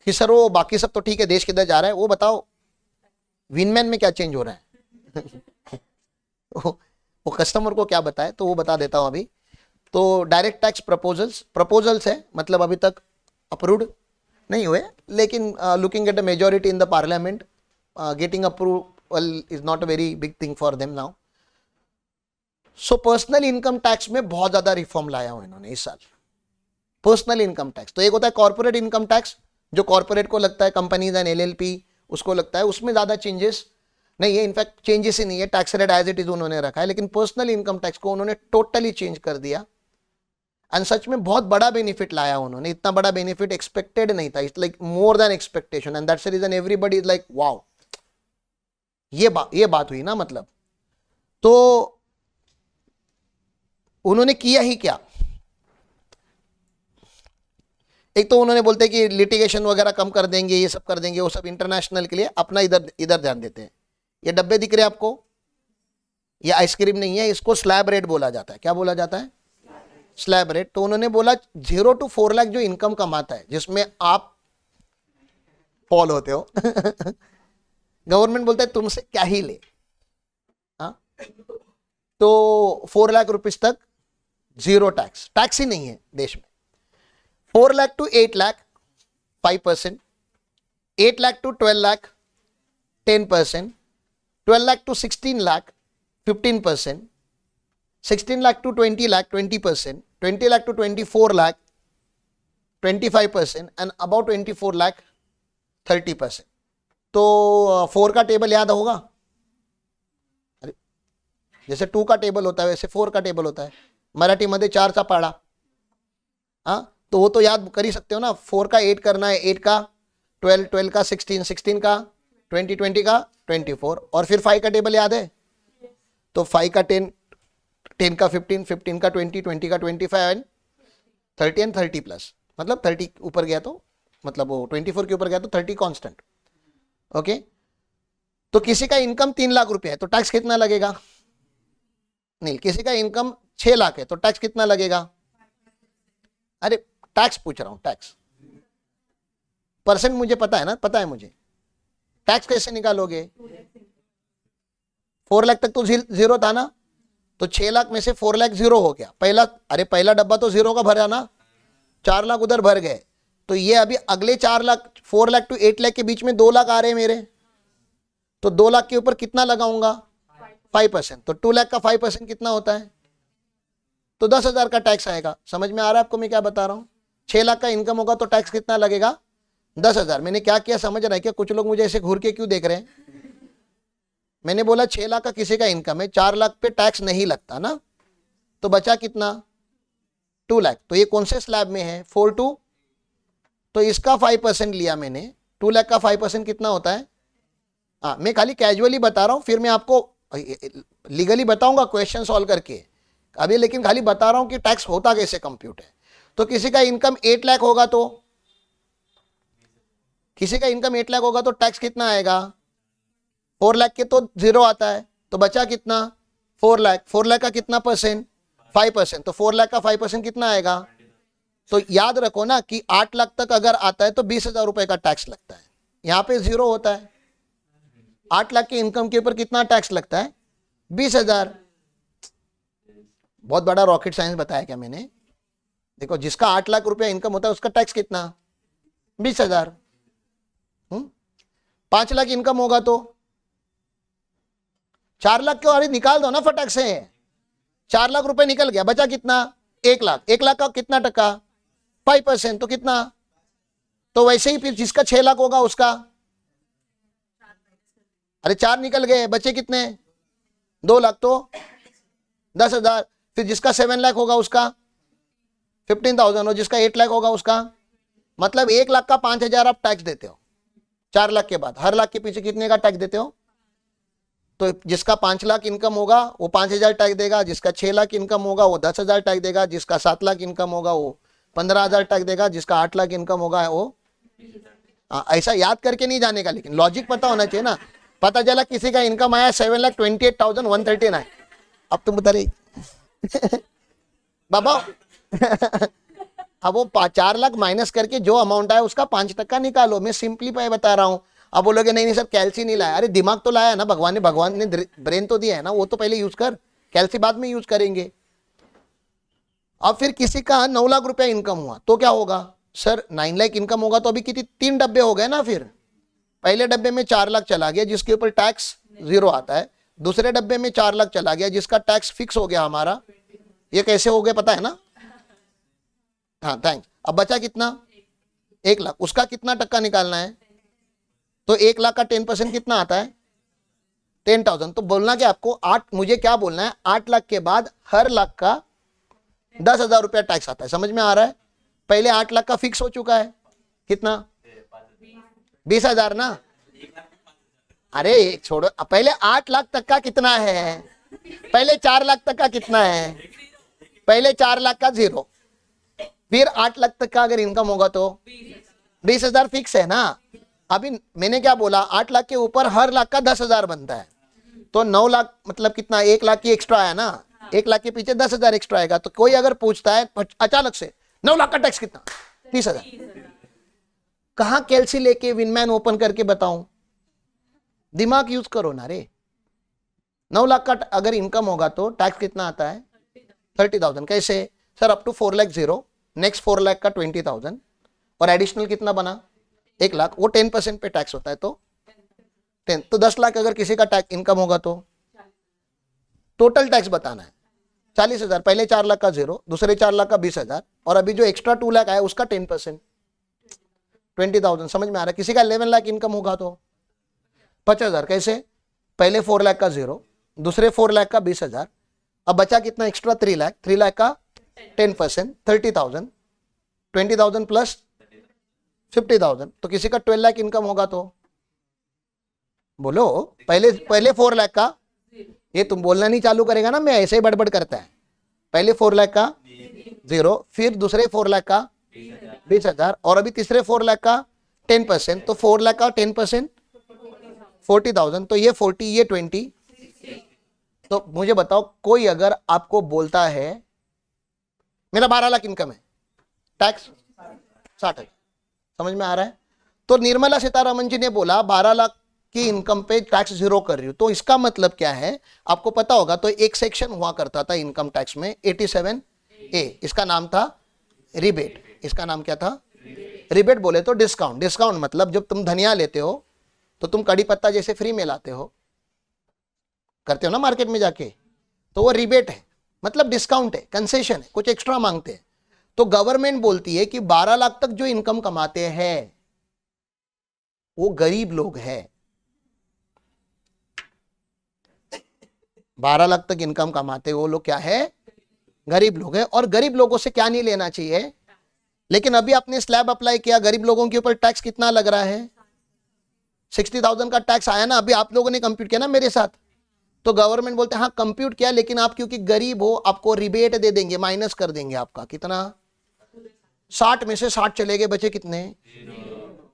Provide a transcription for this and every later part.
कि सर वो बाकी सब तो ठीक है, देश किधर जा रहा है वो बताओ, विनमैन में क्या चेंज हो रहा है। वो कस्टमर को क्या बताए, तो वो बता देता हूं अभी। तो डायरेक्ट टैक्स प्रपोजल्स है, मतलब अभी तक अप्रूव्ड नहीं हुए, लेकिन looking at the majority in the parliament, getting approval is not a very big thing for them now. So personal income tax में बहुत ज्यादा रिफॉर्म लाया हुआ इन्होंने इस साल। पर्सनल इनकम टैक्स तो एक होता है कॉर्पोरेट इनकम टैक्स, जो कॉर्पोरेट को लगता है, कंपनीज एंड एलएलपी उसको लगता है, उसमें ज्यादा चेंजेस नहीं है, इनफैक्ट चेंजेस ही नहीं है, tax rate as it is उन्होंने रखा है। लेकिन पर्सनल इनकम टैक्स को उन्होंने टोटली चेंज कर दिया, एंड सच में बहुत बड़ा बेनिफिट लाया उन्होंने। इतना बड़ा बेनिफिट एक्सपेक्टेड नहीं था, it's like more than expectation, and that's the reason everybody is like wow, ये बात हुई ना। मतलब तो उन्होंने किया ही क्या, एक तो उन्होंने बोलते हैं कि लिटिगेशन वगैरह कम कर देंगे, ये सब कर देंगे, वो सब इंटरनेशनल के लिए, अपना इधर ध्यान देते हैं। ये डब्बे दिख रहे हैं आपको, ये आइसक्रीम नहीं है, इसको स्लैब रेट बोला जाता है। क्या बोला जाता है? Slab rate. तो उन्होंने बोला 0 to 4 लाख जो इनकम कमाता है, जिसमें आप फॉल होते हो गवर्नमेंट बोलता है तुमसे क्या ही ले, हाँ? तो 4 लाख रुपीज तक जीरो टैक्स ही नहीं है देश में। 4 lakh to 8 lakh 5%, 8 lakh to 12 lakh 10%, 12 lakh to 16 lakh 15%, 16 lakh to 20 lakh 20%, 20 lakh to 24 lakh 25%, and about 24 lakh 30%। तो 4 का टेबल याद होगा, अरे जैसे 2 का टेबल होता है वैसे 4 का टेबल होता है। मराठी मध्ये 4चा पाडा, हाँ? तो वो तो याद कर ही सकते हो ना। 4 का 8 करना है, 8 का 12, 12 का 16, 16 का 20, 20 का 24, और फिर 5 का टेबल याद है, तो 5 का 10, 10 का 15, 15 का 20, 20 का 25 एंड 30 एंड 30 प्लस, मतलब 30 ऊपर गया तो, मतलब वो 24 के ऊपर गया तो 30 कांस्टेंट। ओके, तो किसी का इनकम 3 लाख रुपया है तो टैक्स कितना लगेगा? नहीं, किसी का इनकम 6 लाख है तो टैक्स कितना लगेगा? अरे टैक्स पूछ रहा हूं, टैक्स परसेंट मुझे पता है ना, पता है मुझे। टैक्स कैसे निकालोगे? 4 लाख तक तो जीरो था ना, तो 6 लाख में से 4 लाख जीरो हो गया पहला। अरे पहला डब्बा तो जीरो का भरा ना, 4 लाख उधर भर गए, तो ये अभी अगले 4 लाख, 4 लाख to 8 लाख के बीच में 2 लाख आ रहे हैं मेरे, तो 2 लाख के ऊपर कितना लगाऊंगा? 5%। तो 2 लाख का 5% कितना होता है? तो 10,000 का टैक्स आएगा। समझ में आ रहा है आपको मैं क्या बता रहा हूं? 6 लाख का इनकम होगा तो टैक्स कितना लगेगा? 10,000। मैंने क्या किया समझ रहा है क्या? कुछ लोग मुझे ऐसे घूर के क्यों देख रहे हैं? मैंने बोला 6 लाख का किसी का इनकम है, 4 लाख पे टैक्स नहीं लगता ना, तो बचा कितना? 2 लाख। तो ये कौन से स्लैब में है? 4-2। तो इसका 5% लिया मैंने। 2 लाख का 5% कितना होता है? हाँ, मैं खाली कैजुअली बता रहा हूं, फिर मैं आपको लीगली बताऊंगा क्वेश्चन सॉल्व करके अभी, लेकिन खाली बता रहा हूं कि टैक्स होता कैसे कंप्यूट है। तो किसी का इनकम 8 लाख होगा तो, किसी का इनकम 8 लाख होगा तो टैक्स कितना आएगा? 4 लाख के तो जीरो आता है, तो बचा कितना? 4 लाख। 4 लाख का कितना परसेंट? 5%। तो 4 लाख का 5% कितना आएगा? तो याद रखो ना कि 8 लाख तक अगर आता है तो 20,000 रुपए का टैक्स लगता है, यहां पे जीरो होता है। 8 लाख के इनकम के ऊपर कितना टैक्स लगता है? 20,000। बहुत बड़ा रॉकेट साइंस बताया क्या मैंने? देखो, जिसका 8 लाख रुपया इनकम होता है उसका टैक्स कितना? 20,000। 5 लाख इनकम होगा तो 4 लाख क्यों? अरे निकाल दो ना फटाक से। 4 लाख रुपए निकल गया, बचा कितना? 1 लाख। 1 लाख का कितना टका? 5%। तो कितना? तो वैसे ही फिर जिसका 6 लाख होगा उसका, अरे 4 निकल गए, बचे कितने? 2 लाख। तो 10,000। फिर जिसका 7 लाख होगा उसका 15,000, और जिसका 8 लाख होगा उसका, मतलब 1 लाख का 5,000 आप टैक्स देते हो 4 लाख के बाद। हर लाख के पीछे कितने का टैक्स देते हो? तो जिसका 5 लाख इनकम होगा वो 5,000 टैक्स देगा, जिसका 6 लाख इनकम होगा वो 10,000 टैक्स देगा, जिसका 7 लाख इनकम होगा वो 15,000 टैक्स देगा, जिसका 8 लाख इनकम होगा वो, ऐसा याद करके नहीं जाने का, लेकिन लॉजिक पता होना चाहिए ना। पता चला किसी का इनकम आया 7,28,139, अब तुम बता रही बाबा अब वो 4 लाख माइनस करके जो अमाउंट आया उसका 5% निकालो। मैं सिंपलीफाई बता रहा हूं। अब बोलोगे नहीं नहीं सर कैल्सी नहीं लाया। अरे दिमाग तो लाया ना, भगवान ने ब्रेन तो दिया है ना, वो तो पहले यूज कर, कैल्सी बाद में यूज करेंगे। अब फिर किसी का 9 लाख रुपया इनकम हुआ तो क्या होगा सर? 9 लाख इनकम होगा तो अभी कितनी 3 डब्बे हो गए ना। फिर पहले डब्बे में 4 लाख चला गया जिसके ऊपर टैक्स 0 आता है, दूसरे डब्बे में 4 लाख चला गया जिसका टैक्स फिक्स हो गया हमारा। ये कैसे हो गया पता है ना? हाँ थैंक्स। अब बचा कितना? 1 लाख। उसका कितना टक्का निकालना है? तो 1 लाख का 10% कितना आता है? 10,000। तो बोलना क्या आपको? 8, मुझे क्या बोलना है? 8 लाख के बाद हर लाख का 10,000 रुपया टैक्स आता है। समझ में आ रहा है? पहले 8 लाख का फिक्स हो चुका है, कितना? 20,000 ना। अरे छोड़ो, पहले 8 लाख तक का कितना है? पहले 4 लाख तक का कितना है? पहले 4 लाख का 0, फिर 8 लाख तक का अगर इनकम होगा तो 20,000 फिक्स है ना। अभी मैंने क्या बोला? 8 लाख के ऊपर हर लाख का 10,000 बनता है, तो 9 लाख मतलब कितना? 1 लाख की एक्स्ट्रा है ना। 1 लाख के पीछे 10,000 एक्स्ट्रा आएगा। तो कोई अगर पूछता है अचानक से 9 लाख का टैक्स कितना? 30,000। कहां कैल्सी लेके विनमैन ओपन करके बताऊं? दिमाग यूज करो ना रे। 9 लाख का अगर इनकम होगा तो टैक्स कितना आता है? 30,000। कैसे sir? Up to 4 lakh 0, next 4 lakh का 20,000 और एडिशनल कितना बना? 1 लाख। वो 10% पे टैक्स होता है तो 10। तो 10 लाख अगर किसी का टैक्स इनकम होगा तो टोटल टैक्स बताना है 40,000। पहले 4 लाख का 0, दूसरे 4 लाख का 20,000 और अभी जो एक्स्ट्रा 2 लाख आया उसका 10% 20,000। समझ में आ रहा है? किसी का 11 लाख इनकम होगा तो 50,000। कैसे? पहले 4 लाख का 0, दूसरे 4 लाख का 20,000, अब बचा कितना एक्स्ट्रा? 3 लाख। 3 लाख का 10% 30,000, 20,000 प्लस 50,000। तो किसी का 12 लाख इनकम होगा तो बोलो। पहले 4 लाख का, ये तुम बोलना नहीं चालू करेगा ना, मैं ऐसे ही बड़बड़ करता है। पहले 4 लाख का 0, फिर दूसरे 4 लाख का 20,000 और अभी तीसरे 4 लाख का 10%। तो 4 लाख का 10% 40,000। तो ये 40, ये 20। तो मुझे बताओ, कोई अगर आपको बोलता है मेरा 12 लाख इनकम है, टैक्स 60,000। समझ में आ रहा है? तो निर्मला सीतारमण जी ने बोला 12 लाख की इनकम पे टैक्स 0 कर रही हूं। तो इसका मतलब क्या है आपको पता होगा? तो एक सेक्शन हुआ करता था इनकम टैक्स में 87A, इसका नाम था रिबेट। इसका नाम क्या था? रिबेट बोले तो डिस्काउंट। डिस्काउंट मतलब जब तुम धनिया लेते हो तो तुम कड़ी पत्ता जैसे फ्री में लाते हो, करते हो ना मार्केट में जाके, तो वो रिबेट है, मतलब डिस्काउंट है, कंसेशन है, कुछ एक्स्ट्रा मांगते हैं। तो गवर्नमेंट बोलती है कि 12 लाख तक जो इनकम कमाते हैं वो गरीब लोग हैं। 12 लाख तक इनकम कमाते वो लोग क्या है? गरीब लोग हैं। और गरीब लोगों से क्या नहीं लेना चाहिए। लेकिन अभी आपने स्लैब अप्लाई किया, गरीब लोगों के ऊपर टैक्स कितना लग रहा है? 60,000 का टैक्स आया ना। अभी आप लोगों ने कंप्यूट किया ना मेरे साथ। तो गवर्नमेंट बोलते हैं हाँ कंप्यूट किया, लेकिन आप क्योंकि गरीब हो आपको रिबेट दे देंगे, माइनस कर देंगे आपका कितना? 60 में से 60 चले गए, बचे कितने?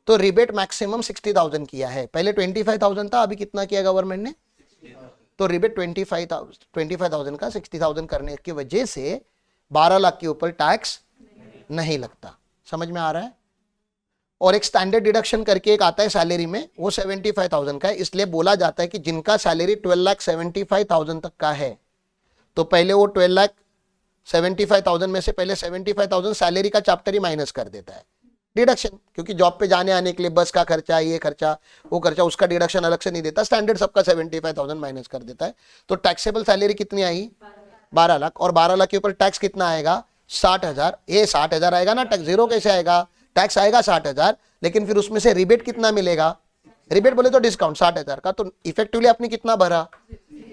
तो रिबेट मैक्सिमम 60,000 किया है। पहले 25,000 था, अभी कितना किया गवर्नमेंट ने? तो रिबेट 25,000 का 60,000 करने की वजह से 12 लाख के ऊपर टैक्स नहीं लगता। समझ में आ रहा है? और एक स्टैंडर्ड डिडक्शन करके एक आता है सैलरी में, वो 75,000 का है। इसलिए बोला जाता है कि जिनका सैलरी 12,75,000 तक का है तो पहले वो 12,75,000 में से पहले 75,000 सैलरी का चैप्टर ही माइनस कर देता है डिडक्शन, क्योंकि जॉब पे जाने आने के लिए बस का खर्चा, ये खर्चा, वो खर्चा, उसका डिडक्शन अलग से नहीं देता, स्टैंडर्ड सबका 75,000 माइनस कर देता है। तो टैक्सेबल सैलरी कितनी आई? 12 लाख। और 12 लाख के ऊपर टैक्स कितना आएगा? 60,000। ये 60,000 आएगा ना, टैक्स 0 कैसे आएगा? टैक्स आएगा 60,000, लेकिन फिर उसमें से रिबेट कितना मिलेगा? रिबेट बोले तो डिस्काउंट 60,000 का। तो इफेक्टिवली आपने कितना भरा?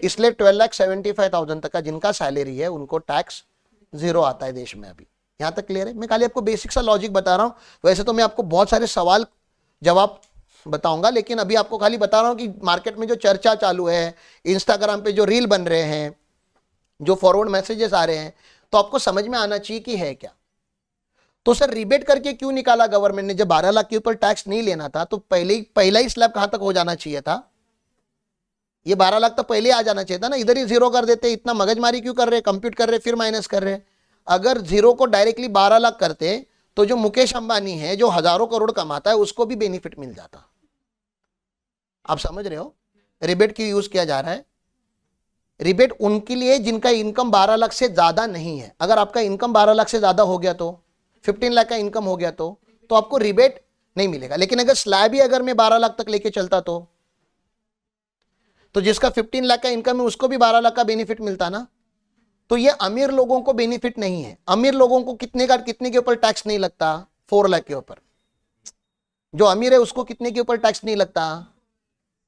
इसलिए 12,75,000 तक का जिनका सैलरी है उनको टैक्स 0 आता है देश में। अभी यहां तक क्लियर है? मैं खाली आपको बेसिक सा लॉजिक बता रहा हूं। वैसे तो मैं आपको बहुत सारे सवाल जवाब बताऊंगा, लेकिन अभी आपको खाली बता रहा हूं कि मार्केट में जो चर्चा चालू है, इंस्टाग्राम पे जो रील बन रहे हैं, जो फॉरवर्ड मैसेजेस आ रहे हैं, तो आपको समझ में आना चाहिए कि है क्या। तो सर रिबेट करके क्यों निकाला गवर्नमेंट ने? जब 12 लाख के ऊपर टैक्स नहीं लेना था तो पहला ही स्लैब कहां तक हो जाना चाहिए था? ये 12 लाख तो पहले आ जाना चाहिए था ना। इधर ही 0 कर देते। इतना मगजमारी क्यों कर रहे? कंप्यूट कर रहे फिर माइनस कर रहे। अगर जीरो को डायरेक्टली 12 लाख करते तो जो मुकेश अंबानी है जो हजारों करोड़ कमाता है उसको भी बेनिफिट मिल जाता। आप समझ रहे हो रिबेट क्यों यूज किया जा रहा है? रिबेट उनके लिए जिनका इनकम 12 लाख से ज्यादा नहीं है। अगर आपका इनकम 12 लाख से ज्यादा हो गया तो 15 लाख का इनकम हो गया तो आपको रिबेट नहीं मिलेगा। लेकिन अगर स्लैब ही अगर मैं 12 लाख तक लेके चलता तो जिसका 15 लाख का इनकम है उसको भी 12 लाख का बेनिफिट मिलता ना। तो ये अमीर लोगों को बेनिफिट नहीं है। अमीर लोगों को कितने के ऊपर टैक्स नहीं लगता? 4 लाख के ऊपर। जो अमीर है उसको कितने के ऊपर टैक्स नहीं लगता?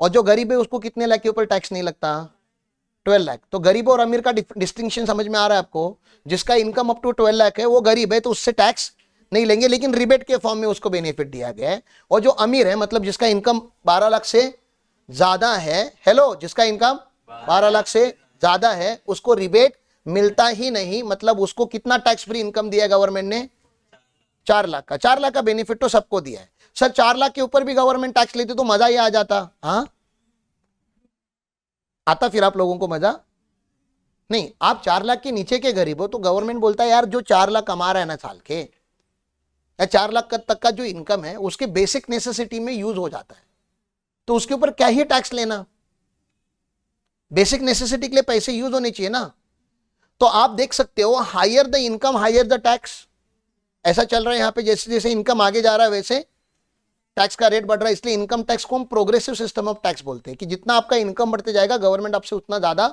और जो गरीब है उसको कितने लाख के ऊपर टैक्स नहीं लगता? 12 लाख। तो गरीब और अमीर का डिस्टिंक्शन समझ में आ रहा है आपको? जिसका इनकम अप टू 12 लाख है वो गरीब है तो उससे टैक्स नहीं लेंगे, लेकिन रिबेट के फॉर्म में उसको बेनिफिट दिया गया है। और जो अमीर है मतलब जिसका इनकम 12 लाख से ज्यादा है, हेलो, जिसका इनकम 12 लाख से ज्यादा है उसको रिबेट मिलता ही नहीं। मतलब उसको कितना टैक्स फ्री इनकम दिया गवर्नमेंट ने? 4 लाख का। 4 लाख का बेनिफिट तो सबको दिया है। सर 4 लाख के ऊपर भी गवर्नमेंट टैक्स लेती तो मजा ही आ जाता। हाँ आता फिर आप लोगों को मजा नहीं। आप 4 लाख के नीचे के गरीब हो तो गवर्नमेंट बोलता है यार जो 4 लाख कमा रहा है ना साल के, या 4 लाख तक का जो इनकम है उसके बेसिक नेसेसिटी में यूज हो जाता है तो उसके ऊपर क्या ही टैक्स लेना? बेसिक नेसेसिटी के लिए पैसे यूज होने चाहिए ना। तो आप देख सकते हो higher the income higher the tax, ऐसा चल रहा है यहाँ पे। जैसे जैसे इनकम आगे जा रहा है वैसे टैक्स का रेट बढ़ रहा है। इसलिए इनकम टैक्स को हम प्रोग्रेसिव सिस्टम ऑफ टैक्स बोलते हैं कि जितना आपका इनकम बढ़ते जाएगा गवर्नमेंट आपसे उतना ज्यादा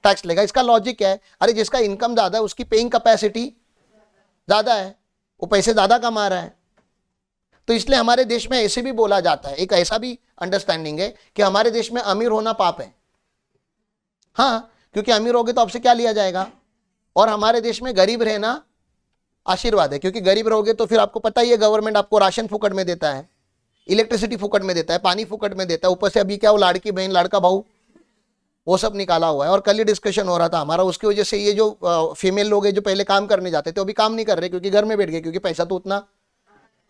टैक्स लेगा। इसका लॉजिक क्या है? अरे जिसका इनकम ज्यादा है उसकी पेइंग कैपेसिटी ज्यादा है, वो पैसे ज्यादा कमा रहा है। तो इसलिए हमारे देश में ऐसे भी बोला जाता है, एक ऐसा भी अंडरस्टैंडिंग है कि हमारे देश में अमीर होना पाप है। हाँ, क्योंकि अमीर होगे तो आपसे क्या लिया जाएगा? और हमारे देश में गरीब रहना आशीर्वाद है, क्योंकि गरीब रहोगे तो फिर आपको पता ही है गवर्नमेंट आपको राशन फुकट में देता है, इलेक्ट्रिसिटी फुकट में देता है, पानी फुकट में देता है, ऊपर से अभी क्या वो लाड़की बहन लाड़का भाऊ वो सब निकाला हुआ है। और कल ही डिस्कशन हो रहा था हमारा, उसकी वजह से ये जो फीमेल लोग हैं जो पहले काम करने जाते थे अभी काम नहीं कर रहे क्योंकि घर में बैठ गए, क्योंकि पैसा तो उतना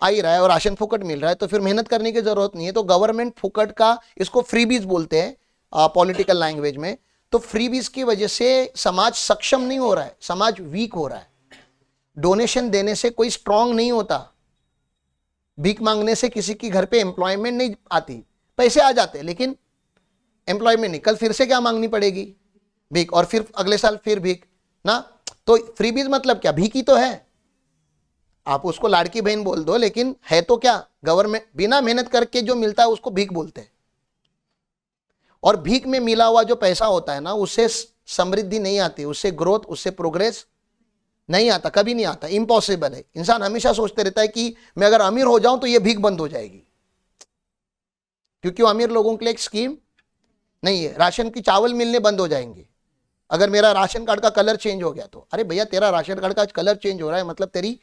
आ ही रहा है और राशन फुकट मिल रहा है तो फिर मेहनत करने की जरूरत नहीं है। तो गवर्नमेंट फुकट का, इसको फ्रीबीज बोलते हैं पॉलिटिकल लैंग्वेज में। तो फ्रीबीज की वजह से समाज सक्षम नहीं हो रहा है, समाज वीक हो रहा है। डोनेशन देने से कोई स्ट्रांग नहीं होता, भीख मांगने से किसी की घर पे एम्प्लॉयमेंट नहीं आती, पैसे आ जाते लेकिन एम्प्लॉयमेंट नहीं। कल फिर से क्या मांगनी पड़ेगी? भीख, और फिर अगले साल फिर भीख ना। तो फ्रीबीज मतलब क्या? भीख ही तो है। आप उसको लाड़की बहन बोल दो लेकिन है तो क्या? गवर्नमेंट बिना मेहनत करके जो मिलता है उसको भीख बोलते हैं। और भीख में मिला हुआ जो पैसा होता है ना उससे समृद्धि नहीं आती, उससे ग्रोथ, उससे प्रोग्रेस नहीं आता, कभी नहीं आता, इम्पॉसिबल है। इंसान हमेशा सोचते रहता है कि मैं अगर अमीर हो जाऊं तो ये भीख बंद हो जाएगी, क्योंकि वो अमीर लोगों के लिए एक स्कीम नहीं है। राशन की चावल मिलने बंद हो जाएंगे अगर मेरा राशन कार्ड का कलर चेंज हो गया तो। अरे भैया तेरा राशन कार्ड का कलर चेंज हो रहा है मतलब तेरी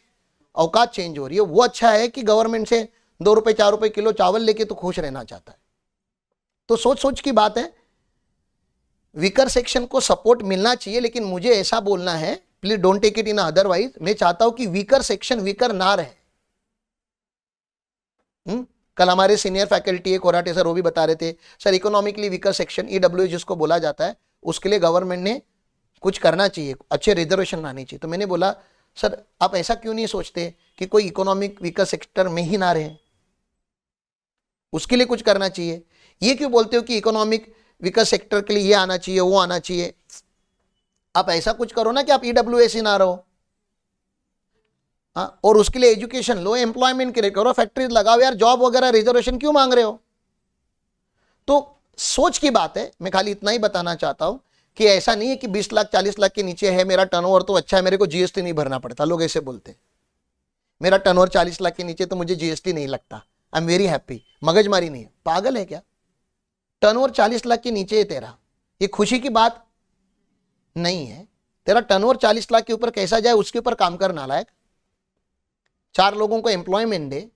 औकात चेंज हो रही है। वो अच्छा है कि गवर्नमेंट से 2 रुपए 4 रुपए किलो चावल लेके तो खुश रहना चाहता है। तो सोच सोच की बात है। वीकर सेक्शन को सपोर्ट मिलना चाहिए, लेकिन मुझे ऐसा बोलना है, please don't take it in otherwise. मैं चाहता हूं कि वीकर सेक्शन वीकर ना रहे। कल हमारे सीनियर फैकल्टी एक कोराटे सर वो भी बता रहे थे, sir economically weaker section EW जिसको बोला जाता है उसके लिए गवर्नमेंट ने कुछ करना चाहिए, अच्छे रिजर्वेशन आने चाहिए। तो मैंने बोला सर आप ऐसा क्यों नहीं सोचते कि कोई इकोनॉमिक वीकर सेक्टर में ही ना रहे, उसके लिए कुछ करना चाहिए। ये क्यों बोलते हो कि इकोनॉमिक वीकर सेक्टर के लिए ये आना चाहिए वो आना चाहिए? आप ऐसा कुछ करो ना कि आप ईडब्ल्यूएस ही ना रहो। हाँ, और उसके लिए एजुकेशन लो, एम्प्लॉयमेंट क्रिएट करो, फैक्ट्रीज लगाओ। यार जॉब वगैरह रिजर्वेशन क्यों मांग रहे हो? तो सोच की बात है। मैं खाली इतना ही बताना चाहता हूं कि ऐसा नहीं है कि 20 लाख 40 लाख के नीचे है मेरा टर्नओवर तो अच्छा है, मेरे को जीएसटी नहीं भरना पड़ता। लोग ऐसे बोलते हैं मेरा टर्नओवर 40 लाख के नीचे तो मुझे जीएसटी नहीं लगता, आई एम वेरी हैप्पी। मगजमारी नहीं है, पागल है क्या? टर्नओवर 40 लाख के नीचे है तेरा, ये खुशी की बात नहीं है। तेरा टर्नओवर 40 लाख के ऊपर कैसा जाए उसके ऊपर काम कर नालायक। 4 लोगों को एम्प्लॉयमेंट दे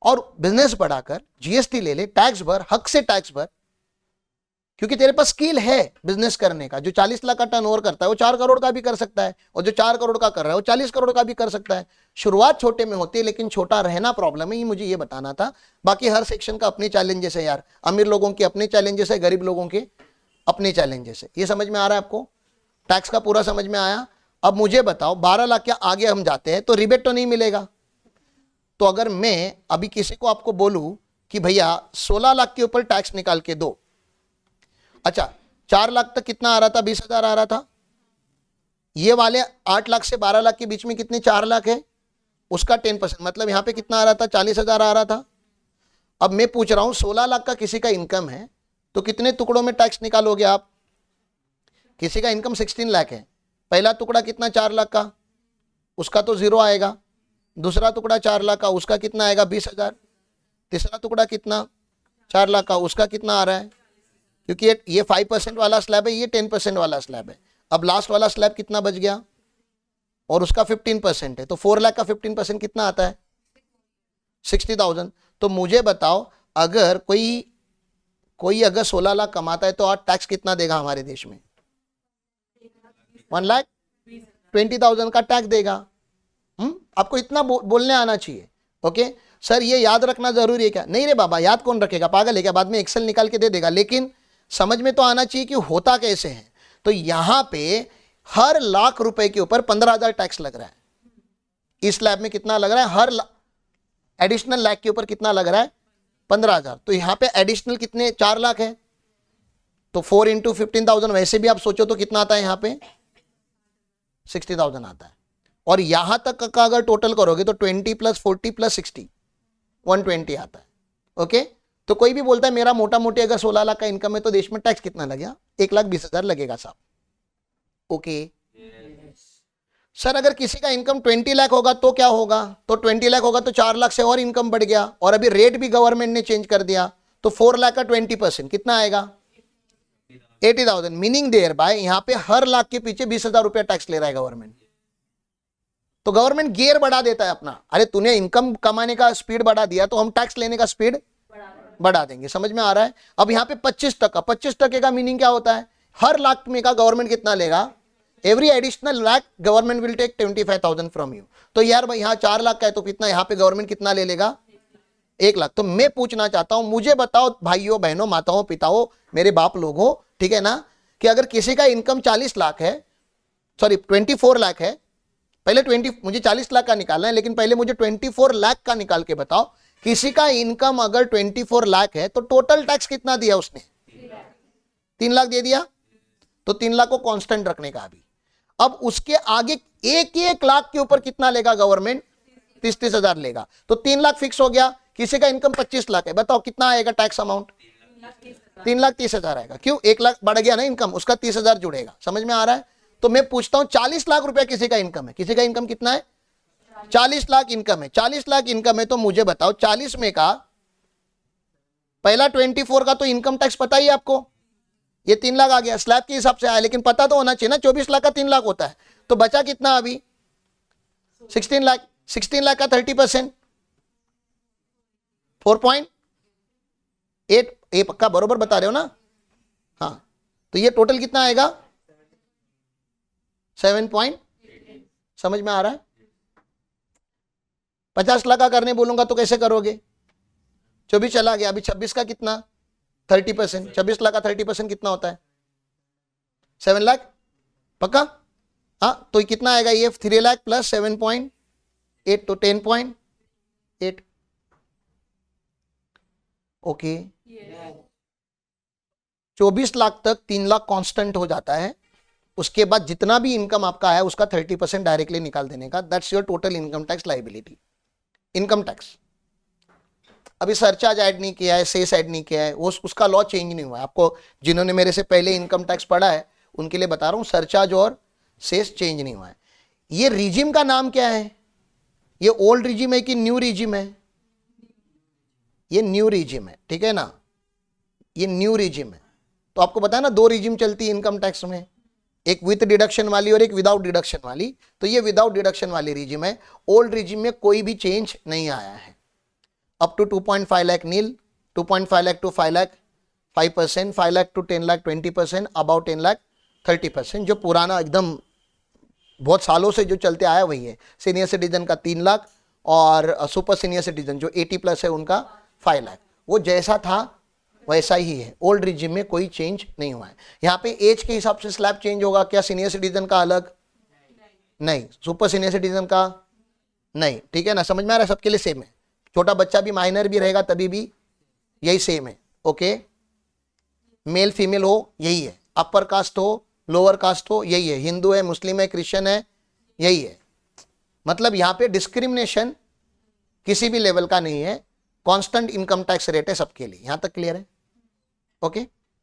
और बिजनेस बढ़ाकर जीएसटी ले ले, टैक्स भर, हक से टैक्स भर, क्योंकि तेरे पास स्किल है बिजनेस करने का। जो 40 लाख का टर्नओवर करता है वो 4 करोड़ का भी कर सकता है, और जो 4 करोड़ का कर रहा है वो 40 करोड़ का भी कर सकता है। शुरुआत छोटे में होती है लेकिन छोटा रहना प्रॉब्लम है, ये मुझे ये बताना था। बाकी हर सेक्शन का अपने चैलेंजेस है यार, अमीर लोगों के अपने चैलेंजेस है, गरीब लोगों के अपने चैलेंजेस है। ये समझ में आ रहा है आपको? टैक्स का पूरा समझ में आया? अब मुझे बताओ 12 लाख के आगे हम जाते हैं तो रिबेट तो नहीं मिलेगा। तो अगर मैं अभी किसी को आपको बोलूं कि भैया 16 लाख के ऊपर टैक्स निकाल के दो, अच्छा 4 लाख तक कितना आ रहा था, 20,000 आ रहा था। ये वाले 8 लाख से 12 लाख के बीच में कितने 4 लाख है, उसका 10%, मतलब यहां पे कितना आ रहा था, 40,000 आ रहा था। अब मैं पूछ रहा हूं 16 लाख का किसी का इनकम है तो कितने टुकड़ों में टैक्स निकालोगे आप। किसी का इनकम 16 लाख है, पहला टुकड़ा कितना 4 लाख का, उसका तो 0 आएगा। दूसरा टुकड़ा 4 लाख का, उसका कितना आएगा 20,000। तीसरा टुकड़ा कितना 4 लाख का, उसका कितना आ रहा है, क्योंकि ये 5% वाला स्लैब है, ये 10% वाला स्लैब है। अब लास्ट वाला स्लैब कितना बच गया, और उसका 15% है, तो 4 लाख का 15% कितना आता है 60,000। तो मुझे बताओ अगर कोई अगर 16 लाख कमाता है तो आज टैक्स कितना देगा हमारे देश में, 1,20,000 का टैक्स देगा। आपको इतना बोलने आना चाहिए। ओके सर ये याद रखना जरूरी है क्या, नहीं रे बाबा याद कौन रखेगा, पागल है क्या, बाद में एक्सेल निकाल के दे देगा, लेकिन समझ में तो आना चाहिए कि होता कैसे है। तो यहां पे हर लाख रुपए के ऊपर 15,000 टैक्स लग रहा है। इस स्लैब में कितना लग रहा है, हर एडिशनल लाख के ऊपर कितना लग रहा है 15,000। तो यहां पे एडिशनल कितने 4 लाख है, तो 4 इंटू 15,000 वैसे भी आप सोचो तो कितना आता है, यहां पे 60,000 आता है। और यहां तक का अगर टोटल करोगे तो 20 + 40 + 60 120 आता है। ओके तो कोई भी बोलता है मेरा मोटा मोटी अगर 16 लाख का इनकम है तो देश में टैक्स कितना लगेगा, 1,20,000 लगेगा साहब। ओके सर अगर किसी का इनकम 20 लाख होगा तो क्या होगा, तो 20 लाख होगा तो 4 लाख से और इनकम बढ़ गया, और अभी रेट भी गवर्नमेंट ने चेंज कर दिया, तो 4 लाख का 20% कितना आएगा 80,000। मीनिंग देयर बाय यहां पे हर लाख के पीछे 20,000 रुपया टैक्स ले रहा है गवर्नमेंट। तो गवर्नमेंट गियर बढ़ा देता है अपना, अरे तूने इनकम कमाने का स्पीड बढ़ा दिया तो हम टैक्स लेने का स्पीड बढ़ा देंगे। समझ में आ रहा है। अब यहाँ पे 25% का मीनिंग क्या होता है, हर लाख में का गवर्नमेंट कितना लेगा, every additional lakh government will take 25,000 from you. तो यार भाई यहाँ 4 लाख का है तो कितना यहाँ पे गवर्नमेंट कितना ले लेगा 1 लाख। तो मैं पूछना चाहता हूं, मुझे बताओ भाइयों बहनों माताओं पिताओं मेरे बाप लोगों, ठीक है ना, कि अगर किसी का इनकम 40 लाख है, सॉरी 24 लाख है, पहले मुझे 40 लाख का निकालना है, लेकिन पहले मुझे 24 लाख का निकाल के बताओ किसी का इनकम अगर 24 लाख है तो टोटल टैक्स कितना दिया उसने 3 लाख दे दिया, तो 3 लाख को कांस्टेंट रखने का। अभी अब उसके आगे 1 लाख के ऊपर कितना लेगा गवर्नमेंट 30,000 लेगा, तो 3 लाख फिक्स हो गया। किसी का इनकम 25 लाख है, बताओ कितना आएगा टैक्स अमाउंट 3,30,000 आएगा। क्यों 1 लाख बढ़ गया ना इनकम, उसका 30,000 जुड़ेगा। समझ में आ रहा है। तो मैं पूछता हूं 40 लाख रुपया किसी का इनकम है, किसी का इनकम कितना है 40 लाख इनकम है, 40 लाख इनकम है, तो मुझे बताओ 40 में का पहला 24 का तो इनकम टैक्स पता ही आपको, ये 3 लाख आ गया स्लैब के हिसाब से आया, लेकिन पता तो होना चाहिए ना 24 लाख का 3 लाख होता है, तो बचा कितना अभी 16 लाख। 16 लाख का 30% 4.8, ये पक्का बरोबर बता रहे हो ना, हाँ, तो ये टोटल कितना आएगा 7. समझ में आ रहा है। 50 लाख का करने बोलूंगा तो कैसे करोगे, 24 चला गया, अभी 26 का कितना 30%, 26 लाख का 30% कितना होता है 7 लाख पक्का, हाँ, तो कितना आएगा ये 3 लाख प्लस 7.8 तो 10.8। ओके 24 लाख तक 3 लाख कांस्टेंट हो जाता है, उसके बाद जितना भी इनकम आपका है उसका 30% डायरेक्टली निकाल देने का, that's your total income tax liability. Income tax अभी सरचार्ज ऐड नहीं किया है, सेस ऐड नहीं किया है, वो उसका लॉ चेंज नहीं हुआ है। आपको जिन्होंने मेरे से पहले इनकम टैक्स पढ़ा है उनके लिए बता रहा हूं, सरचार्ज और सेस चेंज नहीं हुआ है। ये रिजिम का नाम क्या है, ये ओल्ड रिजिम है कि न्यू रिजिम है, ये न्यू रिजिम है, ठीक है ना, ये न्यू रिजिम है। तो आपको पता है ना 2 रिजिम चलती है इनकम टैक्स में, एक विथ डिडक्शन वाली और एक विदाउट डिडक्शन वाली, तो ये विदाउट डिडक्शन वाली रिजिम है। ओल्ड रिजिम में कोई भी चेंज नहीं आया है। Up to 2.5 lakh nil, 2.5 lakh to 5 lakh 5%, 5 lakh to 10 lakh 20%, about 10 lakh 30%। जो पुराना एकदम बहुत सालों से जो चलते आया वही है। सीनियर सिटीजन का 3 लाख और सुपर सीनियर सिटीजन जो 80+ है उनका 5 लाख, वो जैसा था वैसा ही है। ओल्ड रिजिम में कोई चेंज नहीं हुआ है। यहाँ पे एज के हिसाब से स्लैब चेंज होगा क्या, सीनियर सिटीजन का अलग, नहीं, सुपर सीनियर सिटीजन का नहीं, ठीक है ना, समझ में आ रहा है, सबके लिए सेम है, छोटा बच्चा भी माइनर भी रहेगा तभी भी यही सेम है, ओके, मेल फीमेल हो यही है, अपर कास्ट हो लोअर कास्ट हो यही है, हिंदू है मुस्लिम है क्रिश्चियन है यही है, मतलब यहां पे डिस्क्रिमिनेशन किसी भी लेवल का नहीं है, कांस्टेंट इनकम टैक्स रेट है सबके लिए, यहां तक क्लियर है, ओके।